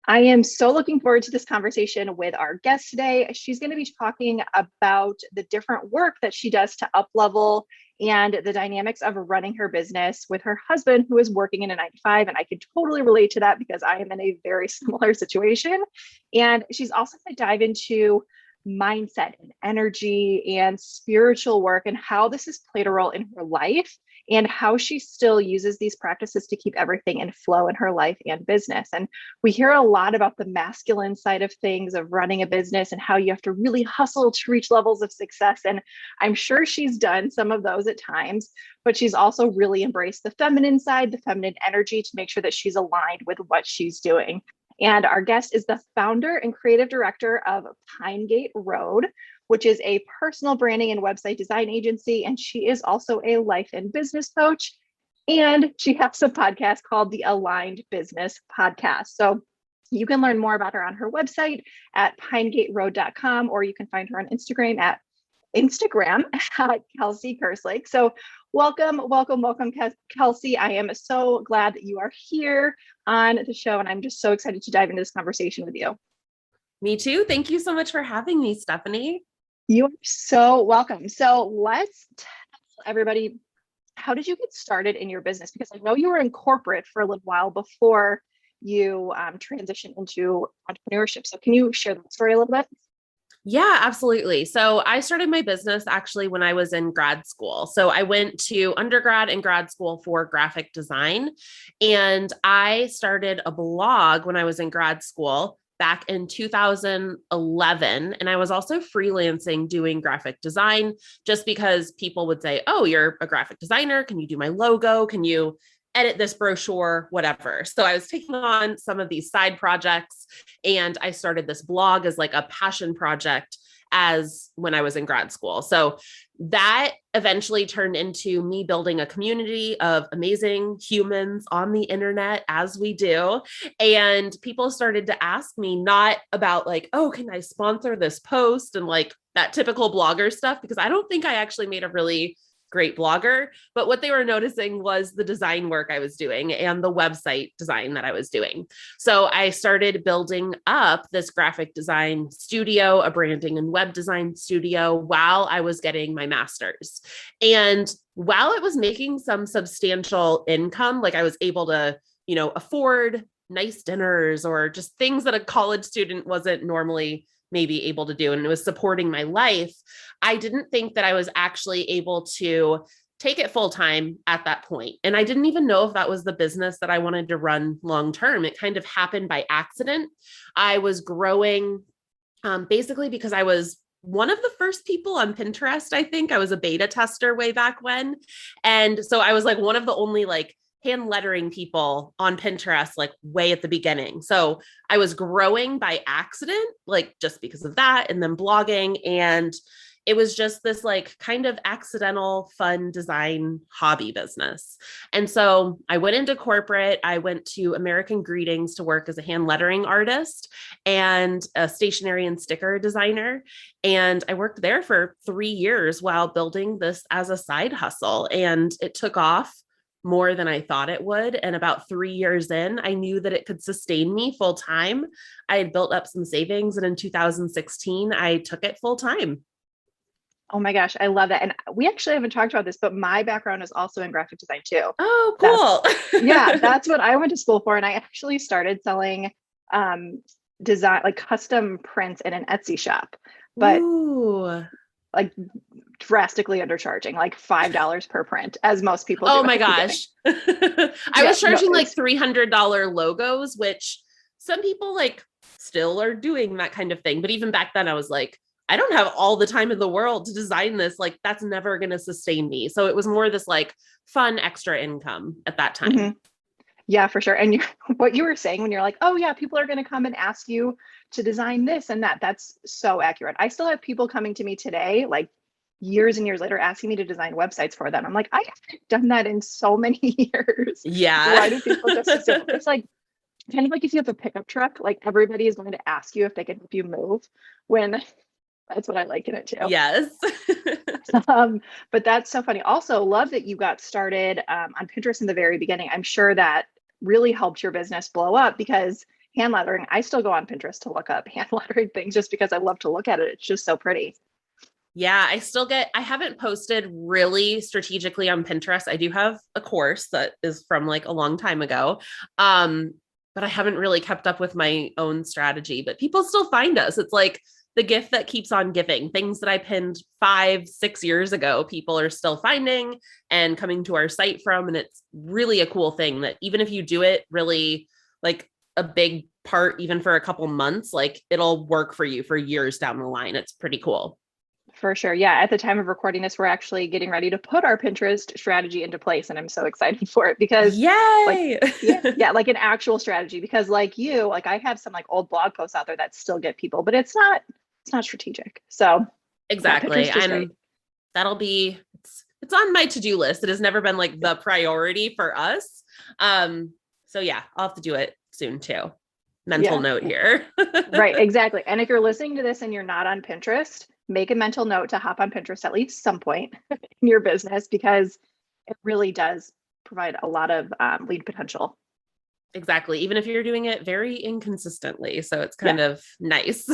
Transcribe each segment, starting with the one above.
I am so looking forward to this conversation with our guest today. She's going to be talking about the different work that she does to up level and the dynamics of running her business with her husband, who is working in a 9 to 5. And I can totally relate to that because I am in a very similar situation. And she's also going to dive into mindset and energy and spiritual work and how this has played a role in her life and how she still uses these practices to keep everything in flow in her life and business. And we hear a lot about the masculine side of things of running a business and how you have to really hustle to reach levels of success. And I'm sure she's done some of those at times, but she's also really embraced the feminine side, the feminine energy to make sure that she's aligned with what she's doing. And our guest is the founder and creative director of Pinegate Road, which is a personal branding and website design agency. And she is also a life and business coach. And she has a podcast called the Aligned Business Podcast. So you can learn more about her on her website at pinegateroad.com, or you can find her on Instagram at Kelsey Kerslake. So welcome, Kelsey. I am so glad that you are here on the show, and I'm just so excited to dive into this conversation with you. Me too. Thank you so much for having me, Stephanie. You are so welcome. So let's tell everybody, how did you get started in your business? Because I know you were in corporate for a little while before you transitioned into entrepreneurship. So can you share that story a little bit? Yeah, absolutely. So I started my business actually when I was in grad school. So I went to undergrad and grad school for graphic design. And I started a blog when I was in grad school back in 2011. And I was also freelancing doing graphic design just because people would say, oh, you're a graphic designer. Can you do my logo? Can you edit this brochure, whatever. So I was taking on some of these side projects, and I started this blog as like a passion project as when I was in grad school. So that eventually turned into me building a community of amazing humans on the internet, as we do. And people started to ask me not about like, oh, can I sponsor this post and like that typical blogger stuff, because I don't think I actually made a really great blogger, but what they were noticing was the design work I was doing and the website design that I was doing. So I started building up this graphic design studio, a branding and web design studio, while I was getting my master's. And while it was making some substantial income, like I was able to, afford nice dinners or just things that a college student wasn't normally maybe able to do, and it was supporting my life, I didn't think that I was actually able to take it full time at that point. And I didn't even know if that was the business that I wanted to run long term. It kind of happened by accident. I was growing basically because I was one of the first people on Pinterest. I think I was a beta tester way back when. And so I was like one of the only like hand lettering people on Pinterest, like way at the beginning. So I was growing by accident, like just because of that, and then blogging. And it was just this like kind of accidental fun design hobby business. And so I went into corporate. I went to American Greetings to work as a hand lettering artist and a stationery and sticker designer. And I worked there for 3 years while building this as a side hustle. And it took off more than I thought it would. And about 3 years in, I knew that it could sustain me full time. I had built up some savings, and in 2016, I took it full time. Oh my gosh, I love that. And we actually haven't talked about this, but my background is also in graphic design too. Oh, cool. That's what I went to school for. And I actually started selling design, like custom prints in an Etsy shop, but like drastically undercharging, like $5 per print, as most people do. Oh my gosh. I was charging like $300 logos, which some people like still are doing that kind of thing. But even back then I was like, I don't have all the time in the world to design this. Like that's never going to sustain me. So it was more this like fun extra income at that time. Mm-hmm. Yeah, for sure. And what you were saying when you're like, oh yeah, people are going to come and ask you to design this and that, that's so accurate. I still have people coming to me today, like years and years later, asking me to design websites for them. I'm like, I haven't done that in so many years. Yeah. Why do people just assume? It's like, kind of like if you have a pickup truck, like everybody is going to ask you if they can help you move, when that's what I like in it too. Yes. But that's so funny. Also, love that you got started on Pinterest in the very beginning. I'm sure that really helped your business blow up, because hand lettering. I still go on Pinterest to look up hand lettering things just because I love to look at it. It's just so pretty. Yeah, I haven't posted really strategically on Pinterest. I do have a course that is from like a long time ago. But I haven't really kept up with my own strategy, but people still find us. It's like the gift that keeps on giving. Things that I pinned 5, 6 years ago, people are still finding and coming to our site from. And it's really a cool thing that even if you do it really like a big part, even for a couple months, like it'll work for you for years down the line. It's pretty cool. For sure. Yeah. At the time of recording this, we're actually getting ready to put our Pinterest strategy into place. And I'm so excited for it because like, Yay! yeah, like an actual strategy, because like you, like I have some like old blog posts out there that still get people, but it's not strategic. So yeah, Exactly. Pinterest is great. It's on my to-do list. It has never been like the priority for us. So yeah, I'll have to do it soon too. Mental Yeah. note here. Right, exactly. And if you're listening to this and you're not on Pinterest, make a mental note to hop on Pinterest at least some point in your business, because it really does provide a lot of lead potential. Exactly. Even if you're doing it very inconsistently. So it's Yeah. kind of nice.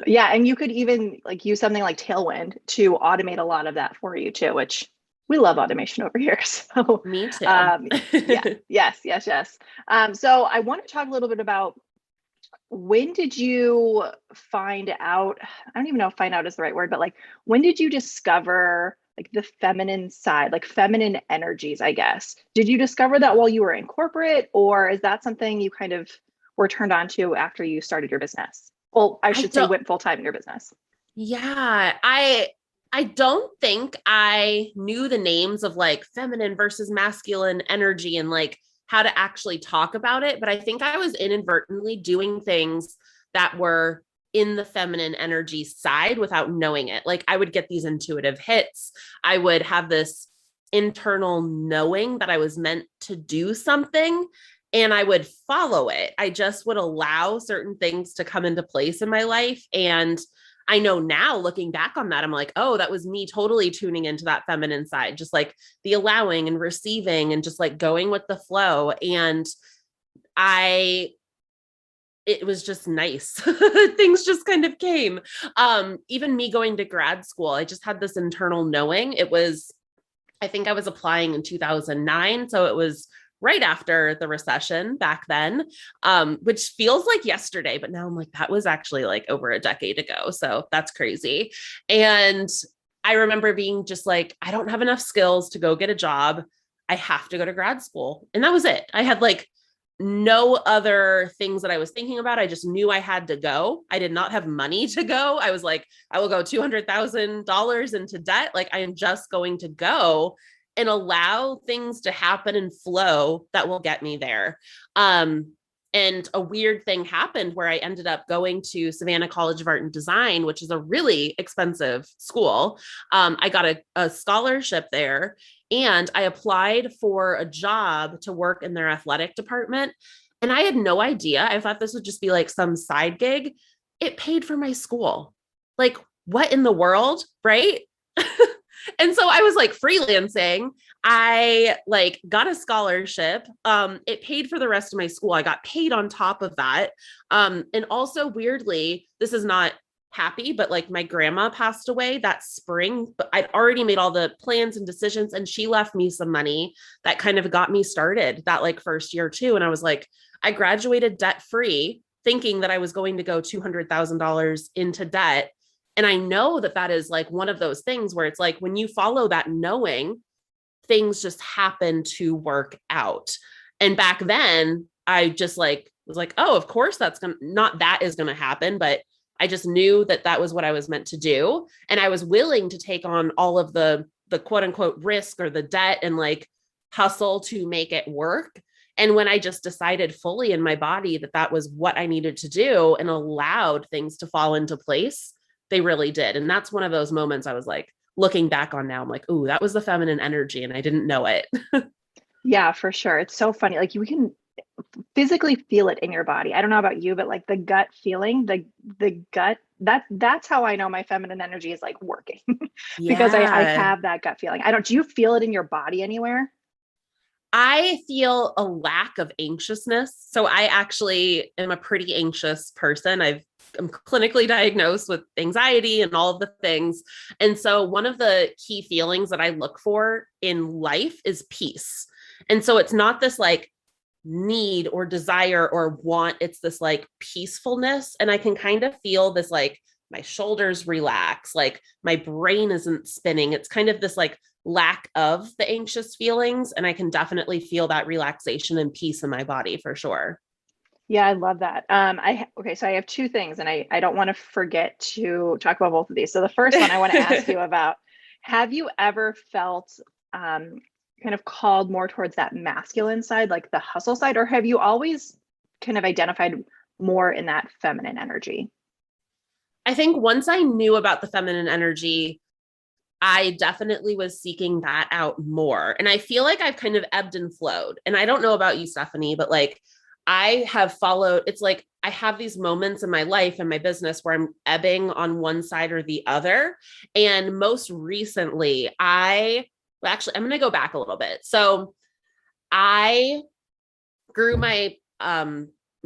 Yeah. And you could even like use something like Tailwind to automate a lot of that for you too, which we love automation over here. So Me too. yeah, yes. So I want to talk a little bit about, when did you find out? I don't even know if find out is the right word, but like, when did you discover like the feminine side, like feminine energies, I guess? Did you discover that while you were in corporate, or is that something you kind of were turned on to after you started your business? Well, I I should say don't, went full time in your business. yeah, I don't think I knew the names of like feminine versus masculine energy and like how to actually talk about it, but I think I was inadvertently doing things that were in the feminine energy side without knowing it. Like I would get these intuitive hits. I would have this internal knowing that I was meant to do something and I would follow it. I just would allow certain things to come into place in my life. And I know now looking back on that, I'm like, oh, that was me totally tuning into that feminine side, just like the allowing and receiving and just like going with the flow. And I, it was just nice. Things just kind of came. Even me going to grad school, I just had this internal knowing. I think I was applying in 2009. So it was right after the recession back then, which feels like yesterday, but now I'm like, that was actually like over a decade ago. So that's crazy. And I remember being just like, I don't have enough skills to go get a job. I have to go to grad school. And that was it. I had like no other things that I was thinking about. I just knew I had to go. I did not have money to go. I was like, I will go $200,000 into debt. Like I am just going to go and allow things to happen and flow that will get me there. And a weird thing happened where I ended up going to Savannah College of Art and Design, which is a really expensive school. I got a scholarship there and I applied for a job to work in their athletic department. And I had no idea. I thought this would just be like some side gig. It paid for my school. Like, what in the world? Right. And so I was like freelancing. I like got a scholarship. It paid for the rest of my school. I got paid on top of that. And also weirdly, this is not happy, but like my grandma passed away that spring, but I'd already made all the plans and decisions and she left me some money that kind of got me started that like first year too. And I was like, I graduated debt free thinking that I was going to go $200,000 into debt. And I know that that is like one of those things where it's like, when you follow that knowing, things just happen to work out. And back then I just like, was like, oh, of course that's going to, not that is going to happen, but I just knew that that was what I was meant to do. And I was willing to take on all of the quote unquote risk or the debt and like hustle to make it work. And when I just decided fully in my body that that was what I needed to do and allowed things to fall into place, they really did. And that's one of those moments I was like, looking back on now, I'm like, ooh, that was the feminine energy. And I didn't know it. Yeah, for sure. It's so funny. Like you can physically feel it in your body. I don't know about you, but like the gut feeling, the gut, that's how I know my feminine energy is like working because I Yeah. have that gut feeling. I don't, do you feel it in your body anywhere? I feel a lack of anxiousness. So I actually am a pretty anxious person. I'm clinically diagnosed with anxiety and all of the things. And so one of the key feelings that I look for in life is peace. And so it's not this like need or desire or want, it's this like peacefulness. And I can kind of feel this like my shoulders relax, like my brain isn't spinning. It's kind of this like lack of the anxious feelings. And I can definitely feel that relaxation and peace in my body for sure. Yeah, I love that. Okay, so I have two things, and I don't want to forget to talk about both of these. So the first one I want to ask you about, have you ever felt kind of called more towards that masculine side, like the hustle side, or have you always kind of identified more in that feminine energy? I think once I knew about the feminine energy, I definitely was seeking that out more. And I feel like I've kind of ebbed and flowed. And I don't know about you, Stephanie, but like I have followed, it's like I have these moments in my life and my business where I'm ebbing on one side or the other. And most recently, I'm going to go back a little bit. So I grew my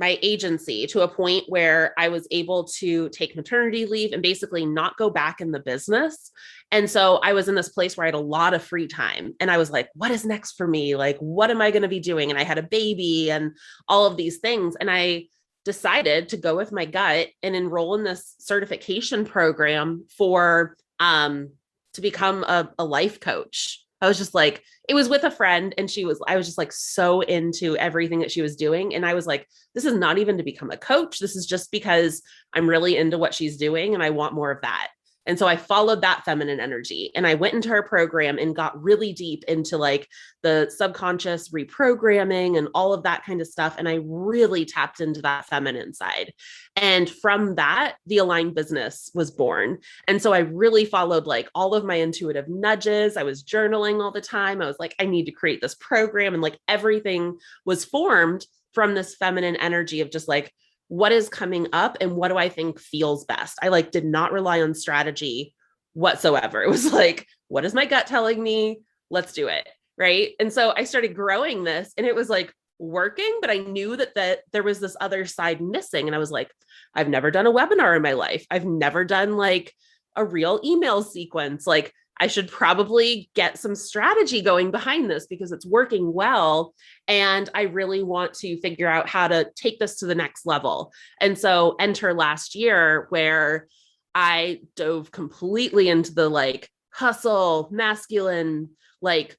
agency to a point where I was able to take maternity leave and basically not go back in the business. And so I was in this place where I had a lot of free time and I was like, what is next for me? Like, what am I going to be doing? And I had a baby and all of these things. And I decided to go with my gut and enroll in this certification program for to become a life coach. I was just like, it was with a friend and I was just like so into everything that she was doing. And I was like, this is not even to become a coach. This is just because I'm really into what she's doing and I want more of that. And so I followed that feminine energy and I went into her program and got really deep into like the subconscious reprogramming and all of that kind of stuff. And I really tapped into that feminine side. And from that, the aligned business was born. And so I really followed like all of my intuitive nudges. I was journaling all the time. I was like, I need to create this program. And like everything was formed from this feminine energy of just like, what is coming up and what do I think feels best? I like did not rely on strategy whatsoever. It was like, what is my gut telling me? Let's do it. Right. And so I started growing this and it was like working, but I knew that there was this other side missing. And I was like, I've never done a webinar in my life. I've never done like a real email sequence. Like I should probably get some strategy going behind this because it's working well. And I really want to figure out how to take this to the next level. And so enter last year where I dove completely into the like hustle, masculine, like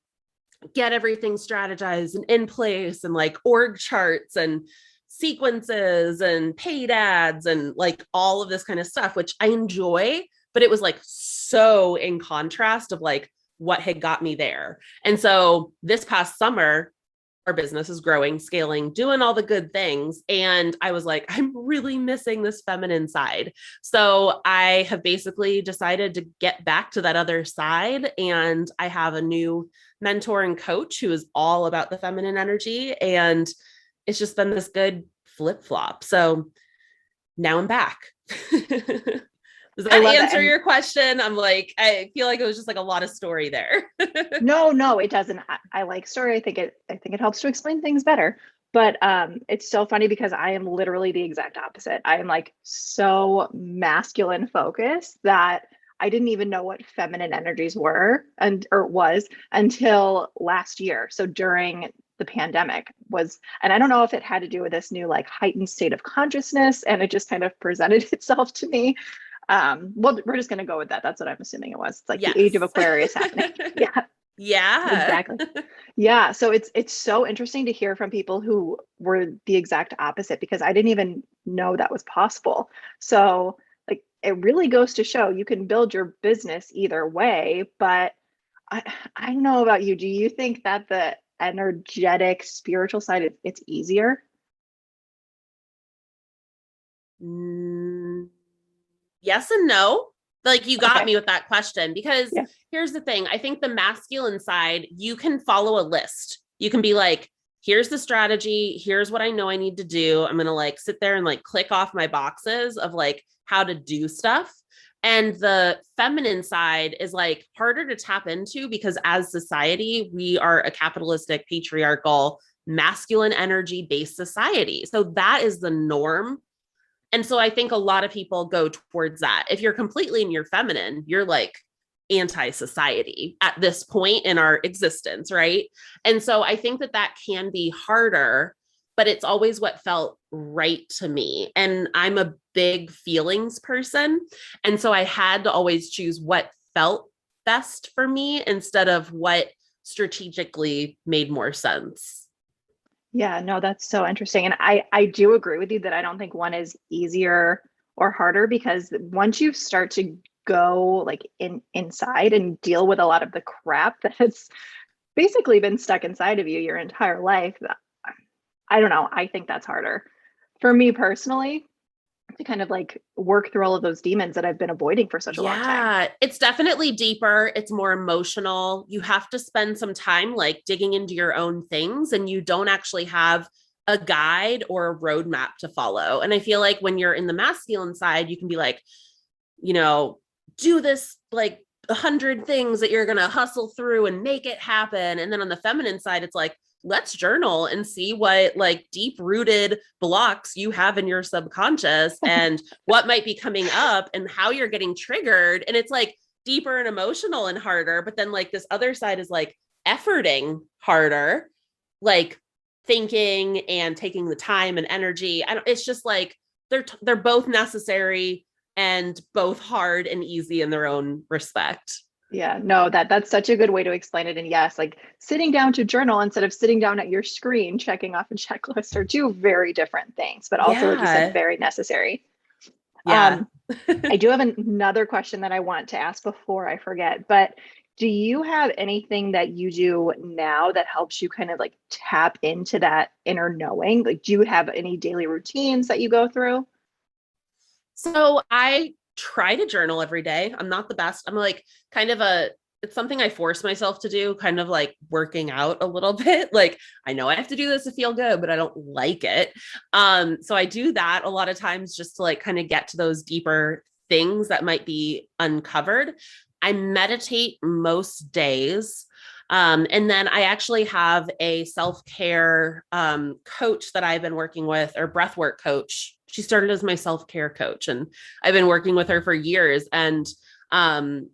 get everything strategized and in place and like org charts and sequences and paid ads and like all of this kind of stuff, which I enjoy, but it was like so in contrast of like what had got me there. And so this past summer, our business is growing, scaling, doing all the good things. And I was like, I'm really missing this feminine side. So I have basically decided to get back to that other side. And I have a new mentor and coach who is all about the feminine energy. And it's just been this good flip flop. So now I'm back. Does that answer your question? I'm like, I feel like it was just like a lot of story there. No, it doesn't. I like story. I think it helps to explain things better. But it's so funny because I am literally the exact opposite. I am like so masculine focused that I didn't even know what feminine energies were or was until last year. So during the pandemic and I don't know if it had to do with this new like heightened state of consciousness and it just kind of presented itself to me. Well, we're just going to go with that. That's what I'm assuming it was. It's like yes. The age of Aquarius happening. Yeah. Yeah. Exactly. Yeah. So it's so interesting to hear from people who were the exact opposite because I didn't even know that was possible. So like it really goes to show you can build your business either way, but I don't know about you. Do you think that the energetic spiritual side it's easier? Yes and no. Like you got me with that question because here's the thing. I think the masculine side, you can follow a list. You can be like, here's the strategy. Here's what I know I need to do. I'm going to like sit there and like click off my boxes of like how to do stuff. And the feminine side is like harder to tap into because as society, we are a capitalistic, patriarchal, masculine energy based society. So that is the norm. And so I think a lot of people go towards that. If you're completely in your feminine, you're like anti society at this point in our existence, right? And so I think that that can be harder, but it's always what felt right to me. And I'm a big feelings person. And so I had to always choose what felt best for me instead of what strategically made more sense. Yeah, no, that's so interesting. And I do agree with you that I don't think one is easier or harder, because once you start to go like inside and deal with a lot of the crap that has basically been stuck inside of you your entire life, I don't know, I think that's harder for me personally, to kind of like work through all of those demons that I've been avoiding for such a long time. Yeah, it's definitely deeper. It's more emotional. You have to spend some time like digging into your own things, and you don't actually have a guide or a roadmap to follow. And I feel like when you're in the masculine side, you can be like, you know, do this like 100 things that you're going to hustle through and make it happen. And then on the feminine side, it's like, let's journal and see what like deep rooted blocks you have in your subconscious and what might be coming up and how you're getting triggered. And it's like deeper and emotional and harder. But then like this other side is like efforting harder, like thinking and taking the time and energy. It's just like they're both necessary and both hard and easy in their own respect. Yeah, no, that's such a good way to explain it. And yes, like sitting down to journal instead of sitting down at your screen checking off a checklist are two very different things, but also, like you said, Yeah. very necessary. Yeah. I do have another question that I want to ask before I forget, but do you have anything that you do now that helps you kind of like tap into that inner knowing? Like, do you have any daily routines that you go through? So I try to journal every day. I'm not the best. I'm like kind of it's something I force myself to do, kind of like working out a little bit. Like I know I have to do this to feel good, but I don't like it. So I do that a lot of times just to like kind of get to those deeper things that might be uncovered. I meditate most days. And then I actually have a self-care coach that I've been working with, or breathwork coach. She started as my self-care coach, and I've been working with her for years. And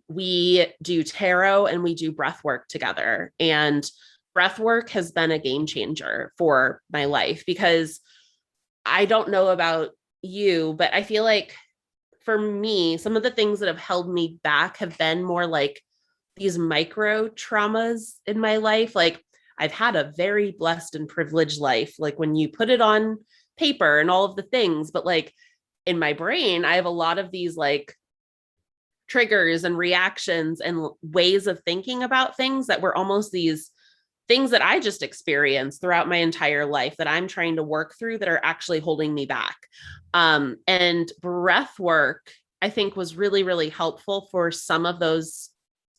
we do tarot and we do breathwork together. And breathwork has been a game changer for my life, because I don't know about you, but I feel like for me, some of the things that have held me back have been more like these micro traumas in my life. Like I've had a very blessed and privileged life, like when you put it on paper and all of the things, but like in my brain, I have a lot of these like triggers and reactions and ways of thinking about things that were almost these things that I just experienced throughout my entire life that I'm trying to work through that are actually holding me back. And breath work, I think, was really, really helpful for some of those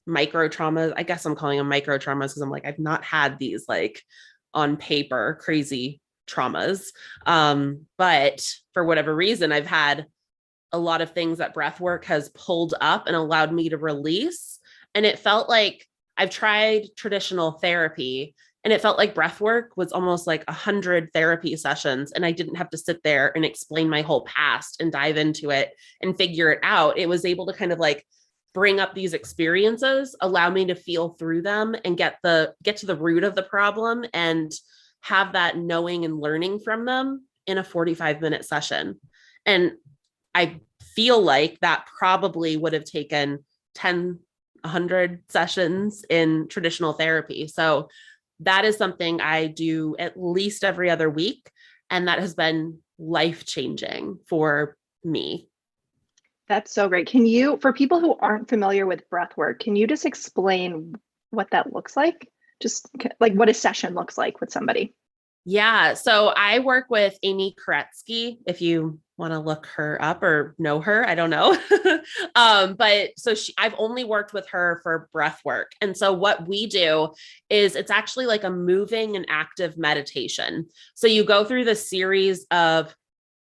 micro traumas. I guess I'm calling them micro traumas because I'm like, I've not had these like on paper crazy traumas. But for whatever reason, I've had a lot of things that breath work has pulled up and allowed me to release. And it felt like I've tried traditional therapy, and it felt like breath work was almost like 100 therapy sessions. And I didn't have to sit there and explain my whole past and dive into it and figure it out. It was able to kind of like bring up these experiences, allow me to feel through them and get to the root of the problem and have that knowing and learning from them in a 45-minute session. And I feel like that probably would have taken 10, 100 sessions in traditional therapy. So that is something I do at least every other week. And that has been life-changing for me. That's so great. Can you, for people who aren't familiar with breath work, can you just explain what that looks like? Just like what a session looks like with somebody. Yeah. So I work with Amy Koretsky, if you want to look her up or know her, I don't know. But so I've only worked with her for breath work. And so what we do is it's actually like a moving and active meditation. So you go through the series of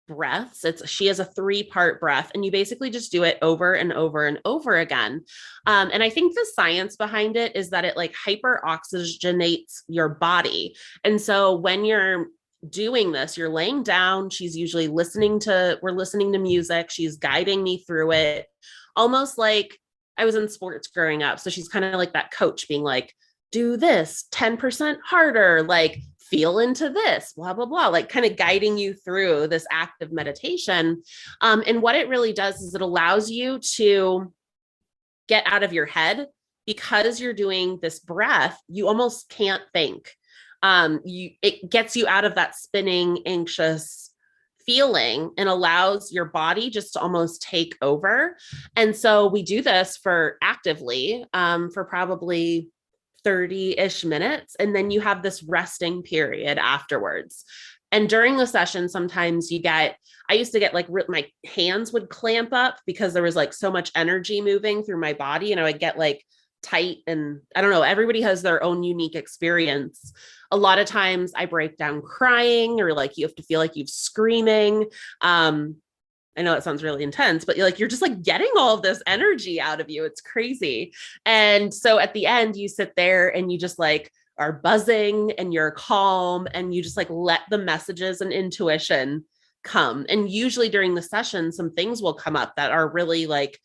breaths. She has a 3-part breath, and you basically just do it over and over and over again. And I think the science behind it is that it like hyper oxygenates your body. And so when you're doing this, you're laying down, she's usually we're listening to music, she's guiding me through it, almost like I was in sports growing up. So she's kind of like that coach being like, do this 10% harder, like feel into this, blah, blah, blah, like kind of guiding you through this active meditation. And what it really does is it allows you to get out of your head. Because you're doing this breath, you almost can't think. It gets you out of that spinning, anxious feeling and allows your body just to almost take over. And so we do this for actively for probably 30-ish minutes. And then you have this resting period afterwards. And during the session, sometimes I used to get like my hands would clamp up because there was like so much energy moving through my body, and I would get like tight, and I don't know, everybody has their own unique experience. A lot of times I break down crying, or like you have to feel like you're screaming. I know it sounds really intense, but you're just like getting all of this energy out of you. It's crazy. And so at the end, you sit there and you just like are buzzing and you're calm, and you just like let the messages and intuition come. And usually during the session, some things will come up that are really like,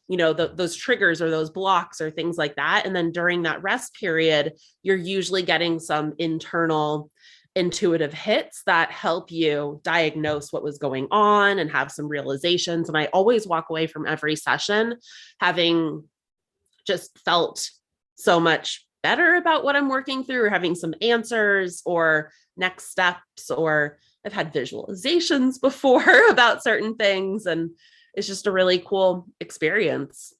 those triggers or those blocks or things like that. And then during that rest period, you're usually getting some internal intuitive hits that help you diagnose what was going on and have some realizations. And I always walk away from every session having just felt so much better about what I'm working through, or having some answers or next steps, or I've had visualizations before about certain things. And it's just a really cool experience.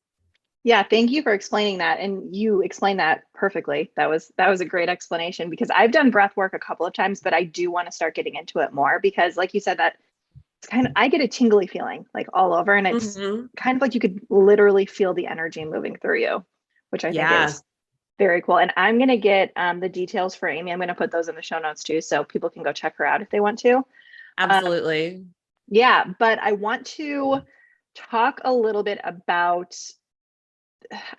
Yeah, thank you for explaining that. And you explained that perfectly. That was a great explanation, because I've done breath work a couple of times, but I do want to start getting into it more, because like you said, that it's I get a tingly feeling like all over, and it's kind of like you could literally feel the energy moving through you, which I think is very cool. And I'm going to get the details for Amy. I'm going to put those in the show notes too, so people can go check her out if they want to. Absolutely. Yeah, but I want to talk a little bit about,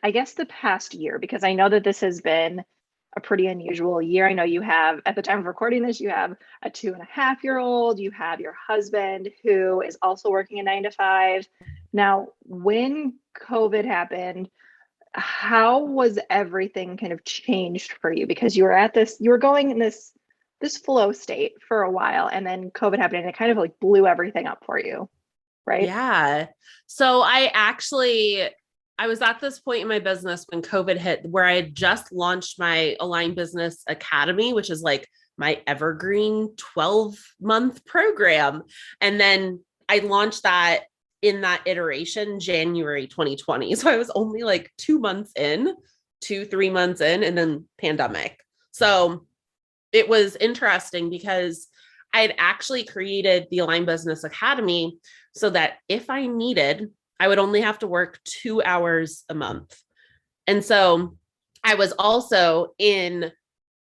I guess, the past year, because I know that this has been a pretty unusual year. I know you have, at the time of recording this, you have a 2.5-year-old, you have your husband who is also working a 9 to 5. Now, when COVID happened, how was everything kind of changed for you? Because you were going in this flow state for a while, and then COVID happened and it kind of like blew everything up for you, right? Yeah. So I was at this point in my business when COVID hit, where I had just launched my Align Business Academy, which is like my evergreen 12-month program. And then I launched that in that iteration, January 2020. So I was only like 2 months in, 3 months in, and then pandemic. So it was interesting because I had actually created the Align Business Academy so that if I needed, I would only have to work 2 hours a month. And so I was also in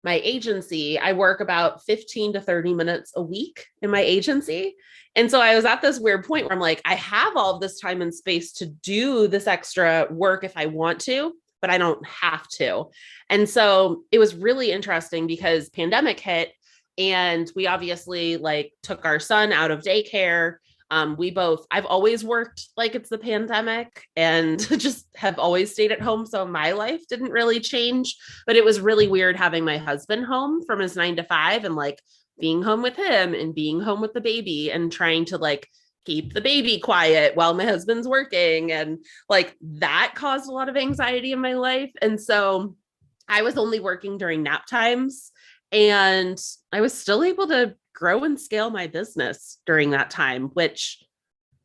my agency. I work about 15 to 30 minutes a week in my agency. And so I was at this weird point where I'm like, I have all of this time and space to do this extra work if I want to, but I don't have to. And so it was really interesting because pandemic hit, and we obviously like took our son out of daycare. I've always worked like it's the pandemic and just have always stayed at home. So my life didn't really change, but it was really weird having my husband home from his 9 to 5 and like being home with him and being home with the baby and trying to like keep the baby quiet while my husband's working. And like that caused a lot of anxiety in my life. And so I was only working during nap times, and I was still able to grow and scale my business during that time, which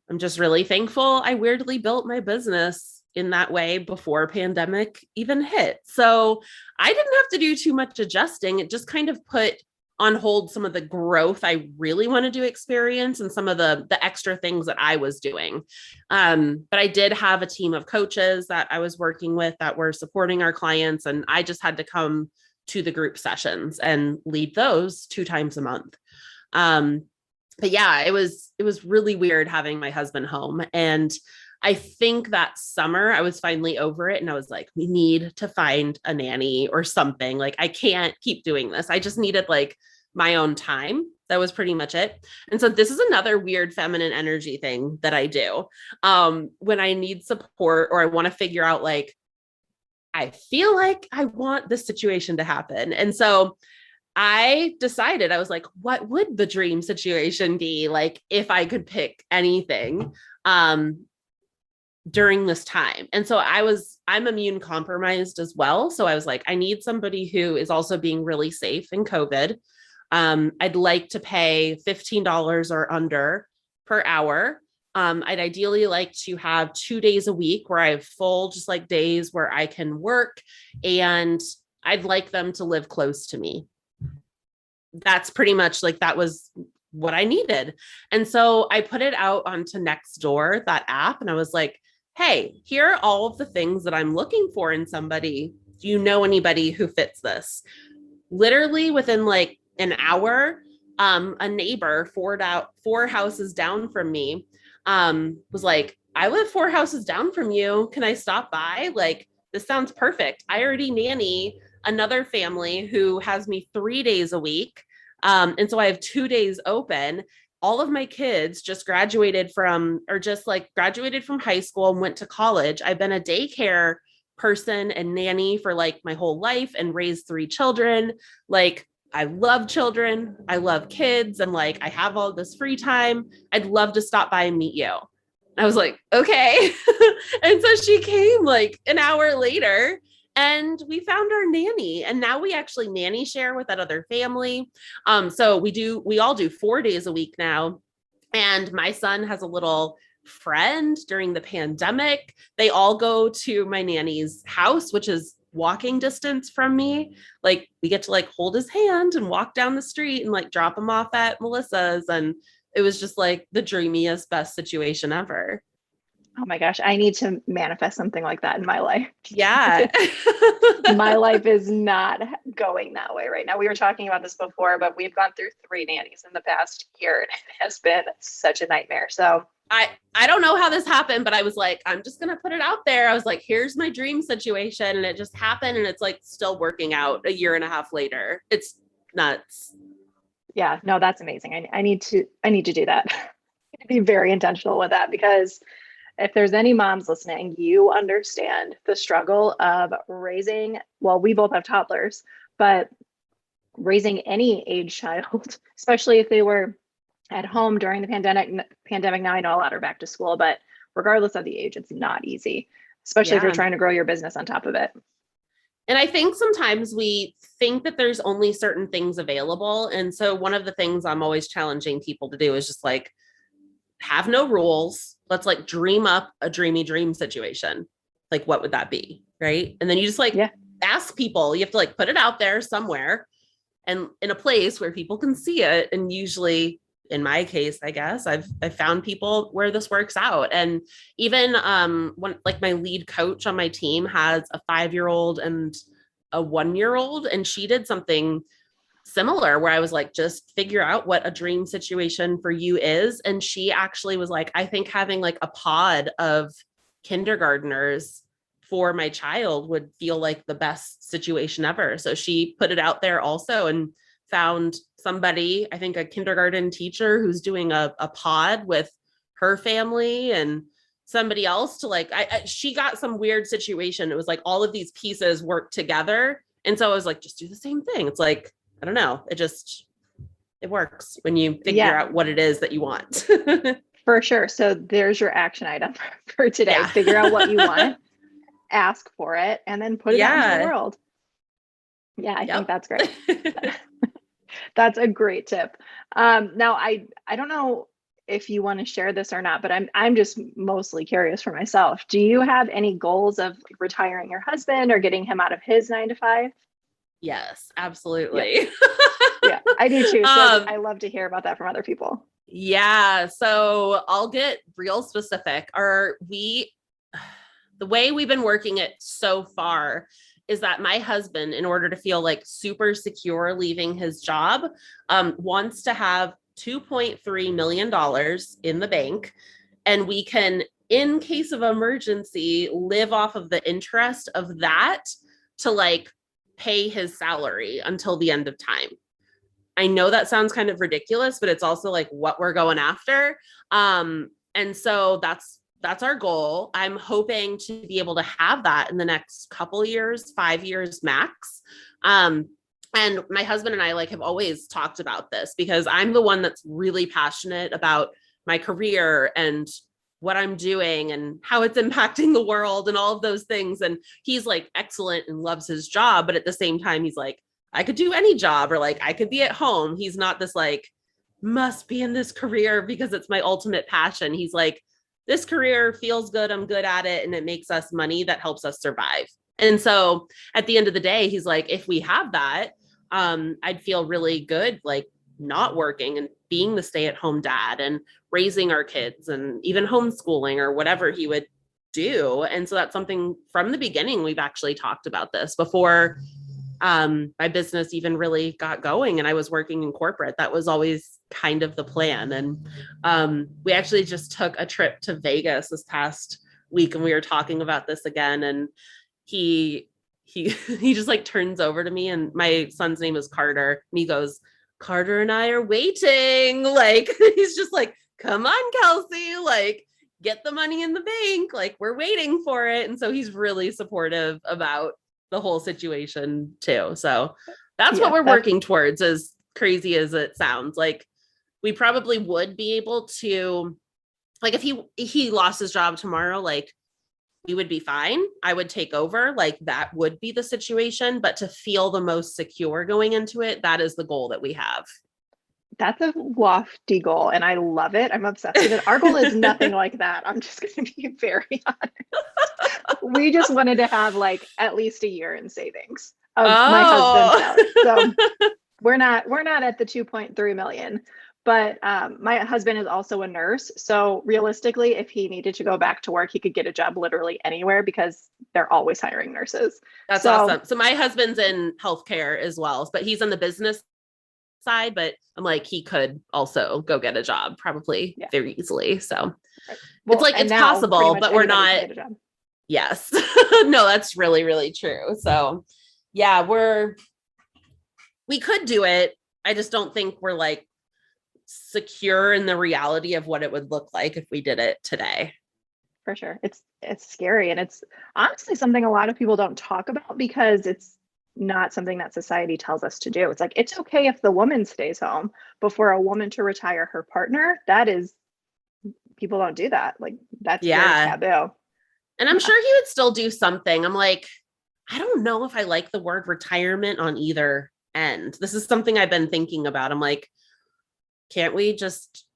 I'm just really thankful. I weirdly built my business in that way before pandemic even hit. So I didn't have to do too much adjusting. It just kind of put on hold some of the growth I really wanted to experience and some of the extra things that I was doing. But I did have a team of coaches that I was working with that were supporting our clients. And I just had to come to the group sessions and lead those 2 times a month. but yeah, it was really weird having my husband home. And I think that summer I was finally over it and I was like, we need to find a nanny or something. Like, I can't keep doing this. I just needed like my own time. That was pretty much it. And so this is another weird feminine energy thing that I do. When I need support or I want to figure out like, I feel like I want this situation to happen. And so I decided, I was like, what would the dream situation be like if I could pick anything during this time? And so I'm immune compromised as well. So I was like, I need somebody who is also being really safe in COVID. I'd like to pay $15 or under per hour. I'd ideally like to have 2 days a week where I have full, just like days where I can work, and I'd like them to live close to me. That's pretty much like, that was what I needed. And so I put it out onto Nextdoor, that app, and I was like, hey, here are all of the things that I'm looking for in somebody. Do you know anybody who fits this? Literally within like an hour, a neighbor four houses down from me was like, I live 4 houses down from you. Can I stop by? Like, this sounds perfect. I already nanny another family who has me 3 days a week. And so I have 2 days open. All of my kids just graduated from high school and went to college. I've been a daycare person and nanny for like my whole life and raised 3 children. Like, I love children. I love kids. And like, I have all this free time. I'd love to stop by and meet you. I was like, okay. And so she came like an hour later and we found our nanny, and now we actually nanny share with that other family. So we all do 4 days a week now. And my son has a little friend during the pandemic. They all go to my nanny's house, which is walking distance from me. Like, we get to like hold his hand and walk down the street and like drop him off at Melissa's. And it was just like the dreamiest, best situation ever. Oh my gosh, I need to manifest something like that in my life. Yeah. My life is not going that way right now. We were talking about this before, but we've gone through 3 nannies in the past year, and it has been such a nightmare. So I don't know how this happened, but I was like, I'm just going to put it out there. I was like, here's my dream situation. And it just happened. And it's like still working out a year and a half later. It's nuts. yeah, no, that's amazing. I need to do that. Be very intentional with that, because if there's any moms listening, you understand the struggle of raising, well, we both have toddlers, but raising any age child, especially if they were at home during the pandemic. Now I know a lot are back to school, but regardless of the age, it's not easy, especially if you're trying to grow your business on top of it. And I think sometimes we think that there's only certain things available. And so one of the things I'm always challenging people to do is just like, have no rules. Let's like dream up a dreamy dream situation. Like, what would that be? Right. And then you just like ask people. You have to like put it out there somewhere and in a place where people can see it. And usually, in my case, I guess I've found people where this works out. And even when like my lead coach on my team has a 5-year-old and a 1-year-old, and she did something similar where I was like, just figure out what a dream situation for you is. And she actually was like, I think having like a pod of kindergartners for my child would feel like the best situation ever. So she put it out there also and found somebody, I think a kindergarten teacher who's doing a pod with her family, and somebody else to like, she got some weird situation. It was like all of these pieces work together. And so I was like, just do the same thing. It's like, I don't know. It works when you figure out what it is that you want. For sure. So there's your action item for today. Yeah. Figure out what you want, ask for it, and then put it out into the world. Yeah, I think that's great. That's a great tip. Now I don't know if you want to share this or not, but I'm just mostly curious for myself. Do you have any goals of retiring your husband or getting him out of his 9 to 5? Yes, absolutely. Yeah, I do too. So I love to hear about that from other people. Yeah. So I'll get real specific. The way we've been working it so far is that my husband, in order to feel like super secure leaving his job, wants to have $2.3 million in the bank, and we can, in case of emergency, live off of the interest of that to like pay his salary until the end of time. I know that sounds kind of ridiculous, but it's also like what we're going after. And so that's our goal. I'm hoping to be able to have that in the next couple years, 5 years max. And my husband and I like have always talked about this because I'm the one that's really passionate about my career and what I'm doing and how it's impacting the world and all of those things. And he's like excellent and loves his job. But at the same time, he's like, I could do any job, or like, I could be at home. He's not this like, must be in this career because it's my ultimate passion. He's like, this career feels good. I'm good at it. And it makes us money that helps us survive. And so at the end of the day, he's like, if we have that, I'd feel really good, like not working and being the stay-at-home dad and raising our kids and even homeschooling or whatever he would do. And so that's something from the beginning, we've actually talked about this before my business even really got going and I was working in corporate. That was always kind of the plan. And we actually just took a trip to Vegas this past week and we were talking about this again. And he just like turns over to me, and my son's name is Carter, and he goes, Carter and I are waiting. Like, he's just like, come on, Kelsey, like get the money in the bank. Like we're waiting for it. And so he's really supportive about the whole situation too. So that's what we're working towards, as crazy as it sounds. Like we probably would be able to, like if he lost his job tomorrow, like we would be fine. I would take over. Like that would be the situation, but to feel the most secure going into it, that is the goal that we have. That's a lofty goal and I love it. I'm obsessed with it. Our goal is nothing like that. I'm just going to be very honest. We just wanted to have like at least a year in savings of my husband's salary. So we're not at the 2.3 million, but my husband is also a nurse. So realistically, if he needed to go back to work, he could get a job literally anywhere because they're always hiring nurses. That's awesome. So my husband's in healthcare as well, but he's in the business side, but I'm like, he could also go get a job probably very easily. So it's like, it's possible, but we're not. Yes. No, that's really, really true. So yeah, we could do it. I just don't think we're like secure in the reality of what it would look like if we did it today. For sure. It's scary. And it's honestly something a lot of people don't talk about because it's not something that society tells us to do. It's like, it's okay if the woman stays home, but for a woman to retire her partner, that is, people don't do that. Like that's very taboo. And I'm sure he would still do something. I'm like, I don't know if I like the word retirement on either end. This is something I've been thinking about. I'm like, can't we just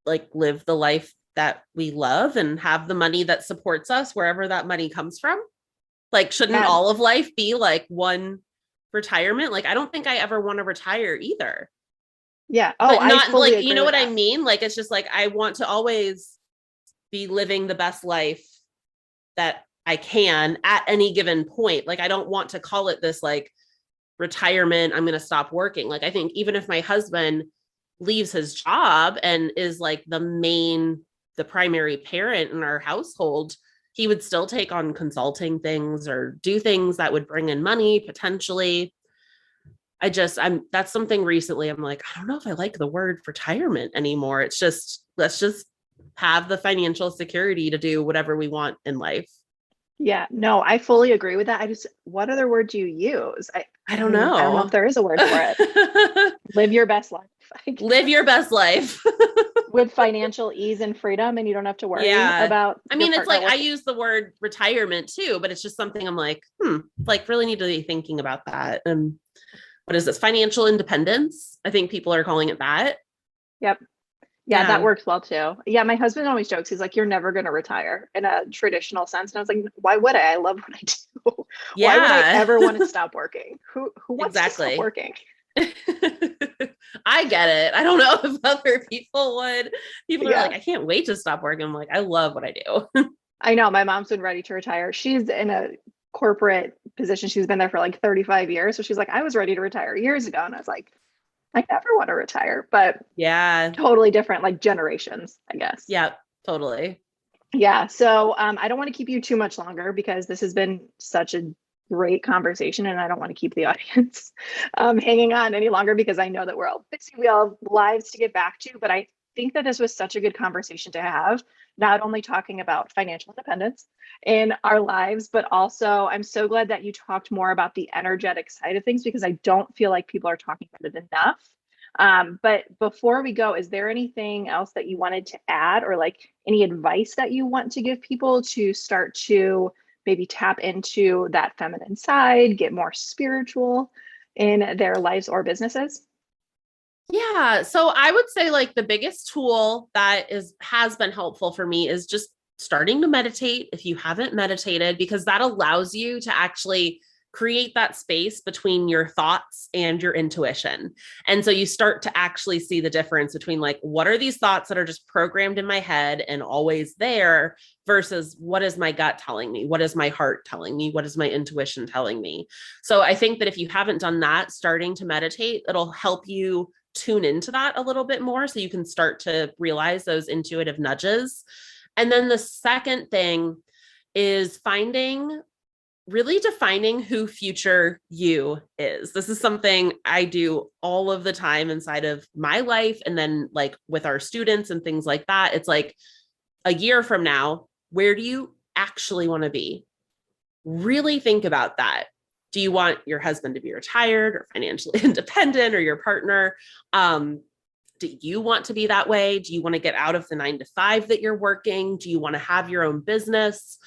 like live the life that we love and have the money that supports us wherever that money comes from? Like, shouldn't all of life be like one retirement? Like, I don't think I ever want to retire either. Yeah. Oh, but not like, you know what I mean? Like, it's just like, I want to always be living the best life that I can at any given point. Like, I don't want to call it this like retirement. I'm going to stop working. Like, I think even if my husband leaves his job and is like the primary parent in our household, he would still take on consulting things or do things that would bring in money potentially. That's something recently I'm like, I don't know if I like the word retirement anymore. It's just, let's just have the financial security to do whatever we want in life. Yeah, no, I fully agree with that. What other word do you use? I don't know. I don't know if there is a word for it. Live your best life. Live your best life. With financial ease and freedom, and you don't have to worry about. I mean, it's like I use the word retirement too, but it's just something I'm like, like really need to be thinking about that. And what is this? Financial independence? I think people are calling it that. Yep. Yeah, that works well too. Yeah, my husband always jokes. He's like, "You're never going to retire in a traditional sense." And I was like, "Why would I? I love what I do. Why would I ever want to stop working? Who wants to stop working?" I get it. I don't know if other people would. People are like, I can't wait to stop working. I'm like, I love what I do. I know my mom's been ready to retire. She's in a corporate position. She's been there for like 35 years. So she's like, I was ready to retire years ago. And I was like, I never want to retire, but Yeah. totally different, like generations, I guess. Yeah, totally. Yeah. So I don't want to keep you too much longer because this has been such a great conversation, and I don't want to keep the audience hanging on any longer because I know that we're all busy. We all have lives to get back to, but I think that this was such a good conversation to have, not only talking about financial independence in our lives, but also I'm so glad that you talked more about the energetic side of things because I don't feel like people are talking about it enough. But before we go, is there anything else that you wanted to add or like any advice that you want to give people to start to maybe tap into that feminine side, get more spiritual in their lives or businesses? Yeah. So I would say like the biggest tool that has been helpful for me is just starting to meditate if you haven't meditated, because that allows you to actually create that space between your thoughts and your intuition. And so you start to actually see the difference between like, what are these thoughts that are just programmed in my head and always there versus what is my gut telling me? What is my heart telling me? What is my intuition telling me? So I think that if you haven't done that, starting to meditate, it'll help you tune into that a little bit more so you can start to realize those intuitive nudges. And then the second thing is really defining who future you is. This is something I do all of the time inside of my life. And then like with our students and things like that, it's like a year from now, where do you actually want to be? Really think about that. Do you want your husband to be retired or financially independent, or your partner? Do you want to be that way? Do you want to get out of the 9 to 5 that you're working? Do you want to have your own business?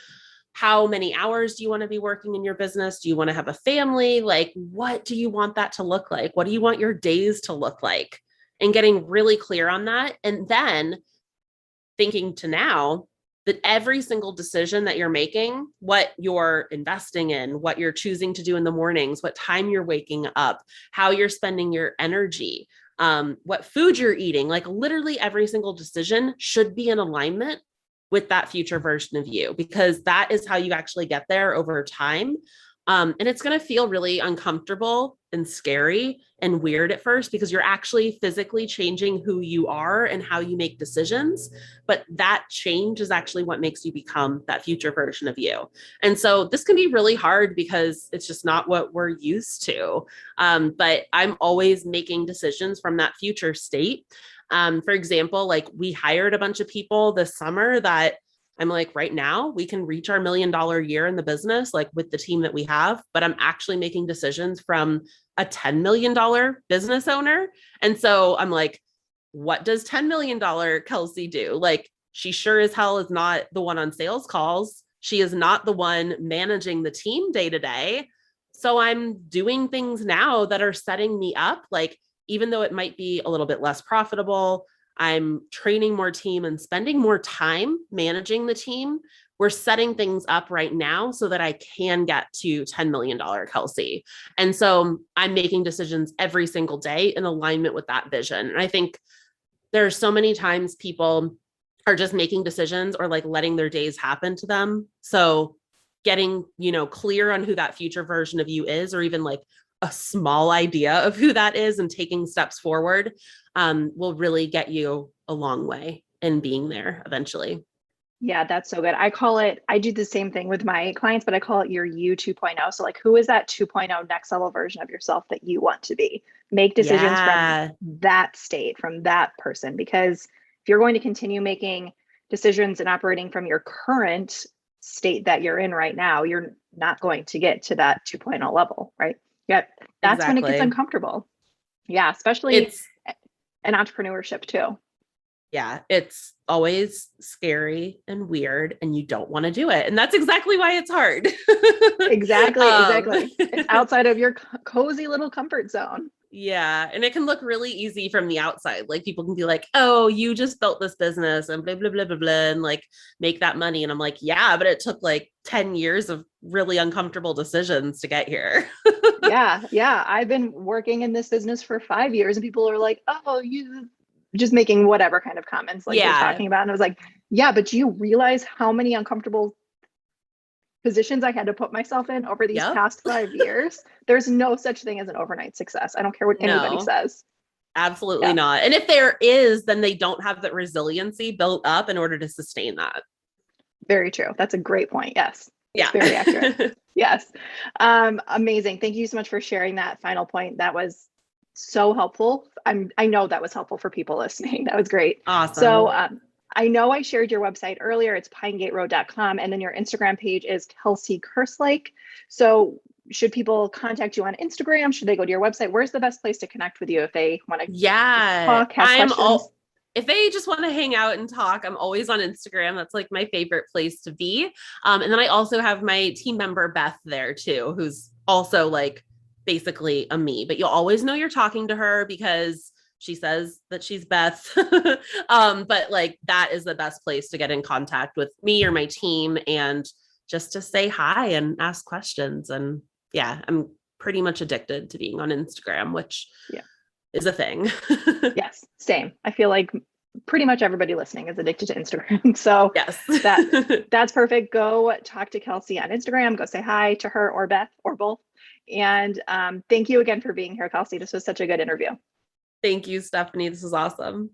How many hours do you want to be working in your business? Do you want to have a family? Like, what do you want that to look like? What do you want your days to look like? And getting really clear on that. And then thinking to now that every single decision that you're making, what you're investing in, what you're choosing to do in the mornings, what time you're waking up, how you're spending your energy, what food you're eating, like literally every single decision should be in alignment with that future version of you, because that is how you actually get there over time. And it's going to feel really uncomfortable and scary and weird at first because you're actually physically changing who you are and how you make decisions. But that change is actually what makes you become that future version of you. And so this can be really hard because it's just not what we're used to. But I'm always making decisions from that future state. For example, like we hired a bunch of people this summer that I'm like, right now we can reach our $1 million year in the business, like with the team that we have, but I'm actually making decisions from a $10 million business owner. And so I'm like, what does $10 million Kelsey do? Like, she sure as hell is not the one on sales calls. She is not the one managing the team day to day. So I'm doing things now that are setting me up. Like, even though it might be a little bit less profitable, I'm training more team and spending more time managing the team. We're setting things up right now so that I can get to $10 million Kelsey. And so I'm making decisions every single day in alignment with that vision. And I think there are so many times people are just making decisions or like letting their days happen to them. So getting, clear on who that future version of you is, or even like a small idea of who that is and taking steps forward, will really get you a long way in being there eventually. Yeah, that's so good. I do the same thing with my clients, but I call it your you 2.0. So, like, who is that 2.0 next level version of yourself that you want to be? Make decisions from Yeah, that state, from that person. Because if you're going to continue making decisions and operating from your current state that you're in right now, you're not going to get to that 2.0 level, right? Yeah, that's when it gets exactly. uncomfortable. Yeah, especially It's in entrepreneurship too. yeah, it's always scary and weird and you don't want to do it. And that's exactly why it's hard. Exactly, um, exactly. It's outside of your cozy little comfort zone. yeah. And it can look really easy from the outside. Like people can be like, oh, you just built this business and blah, blah, blah, blah, blah, and like make that money. And I'm like, yeah, but it took like 10 years of really uncomfortable decisions to get here. Yeah, yeah. I've been working in this business for 5 years, and people are like, "Oh, you," just making whatever kind of comments like they're Yeah. talking about. And I was like, "Yeah, but do you realize how many uncomfortable positions I had to put myself in over these Yep. past 5 years? There's no such thing as an overnight success. I don't care what anybody No. says." Absolutely Yeah, not. And if there is, then they don't have that resiliency built up in order to sustain that. very true. That's a great point. Yes. Yeah. Very accurate. Yes. Amazing. Thank you so much for sharing that final point. That was so helpful. I know that was helpful for people listening. That was great. So Awesome. I know I shared your website earlier. It's pinegateroad.com. And then your Instagram page is Kelsey Kerslake. So should people contact you on Instagram? Should they go to your website? Where's the best place to connect with you if they want to just Yeah. talk, have questions? If they just want to hang out and talk, I'm always on Instagram. That's like my favorite place to be. And then I also have my team member, Beth, there too, who's also like basically a me, but you'll always know you're talking to her because she says that she's Beth. But like that is the best place to get in contact with me or my team and just to say hi and ask questions. And yeah, I'm pretty much addicted to being on Instagram, which Yeah. is a thing. Yes, same. I feel like pretty much everybody listening is addicted to Instagram. So Yes. that's perfect. Go talk to Kelsey on Instagram. Go say hi to her or Beth or both. And thank you again for being here, Kelsey. This was such a good interview. Thank you, Stephanie. This is awesome.